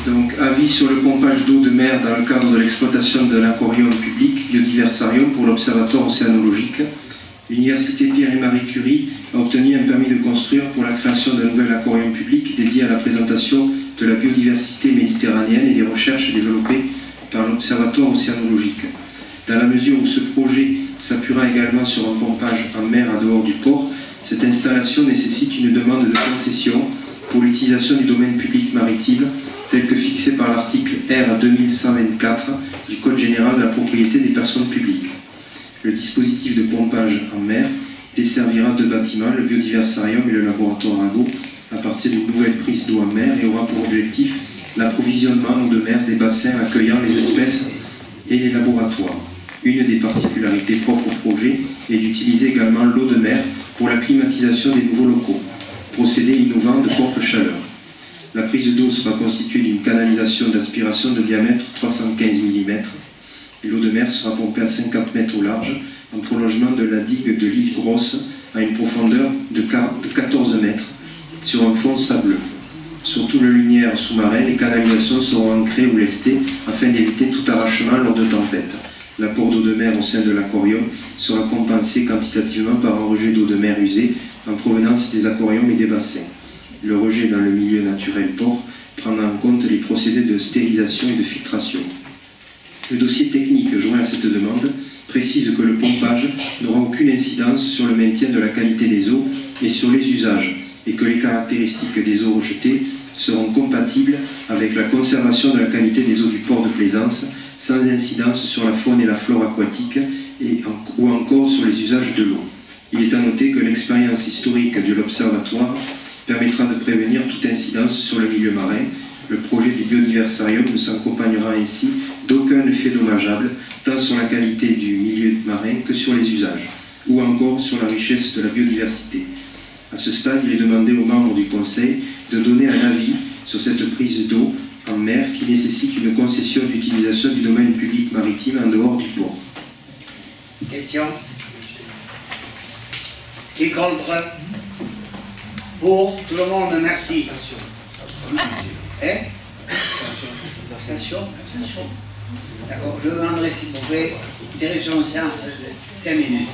Donc, avis sur le pompage d'eau de mer dans le cadre de l'exploitation d'un aquarium public, biodiversarium pour l'Observatoire océanologique. L'Université Pierre et Marie Curie a obtenu un permis de construire pour la création d'un nouvel aquarium public dédié à la présentation de la biodiversité méditerranéenne et des recherches développées par l'Observatoire océanologique. Dans la mesure où ce projet s'appuiera également sur un pompage en mer en dehors du port, cette installation nécessite une demande de concession pour l'utilisation du domaine public maritime tel que fixé par l'article R 2124 du Code général de la propriété des personnes publiques. Le dispositif de pompage en mer desservira deux bâtiments, le biodiversarium et le laboratoire Arago, à partir d'une nouvelle prise d'eau en mer et aura pour objectif l'approvisionnement en eau de mer des bassins accueillant les espèces et les laboratoires. Une des particularités propres au projet est d'utiliser également l'eau de mer pour la climatisation des nouveaux locaux, procédé innovant de courte chaleur. La prise d'eau sera constituée d'une canalisation d'aspiration de diamètre 315 mm. L'eau de mer sera pompée à 50 mètres au large, en prolongement de la digue de l'île Grosse à une profondeur de 14 mètres, sur un fond sableux. Sur tout le linéaire sous-marin, les canalisations seront ancrées ou lestées afin d'éviter tout arrachement lors de tempêtes. L'apport d'eau de mer au sein de l'aquarium sera compensé quantitativement par un rejet d'eau de mer usée en provenance des aquariums et des bassins. Le rejet dans le milieu naturel port prendra en compte les procédés de stérilisation et de filtration. Le dossier technique joint à cette demande précise que le pompage n'aura aucune incidence sur le maintien de la qualité des eaux et sur les usages, et que les caractéristiques des eaux rejetées seront compatibles avec la conservation de la qualité des eaux du port de plaisance, sans incidence sur la faune et la flore aquatique ou encore sur les usages de l'eau. Il est à noter que l'expérience historique de l'Observatoire permettra de prévenir toute incidence sur le milieu marin. Le projet du biodiversarium ne s'accompagnera ainsi d'aucun effet dommageable, tant sur la qualité du milieu marin que sur les usages, ou encore sur la richesse de la biodiversité. À ce stade, il est demandé aux membres du Conseil de donner un avis sur cette prise d'eau en mer qui nécessite une concession d'utilisation du domaine public maritime en dehors du port. Question? Qui est contre? Pour? Tout le monde, merci. Hein? Abstention? D'accord, je demanderai s'il vous plaît, direction de séance, 5 minutes.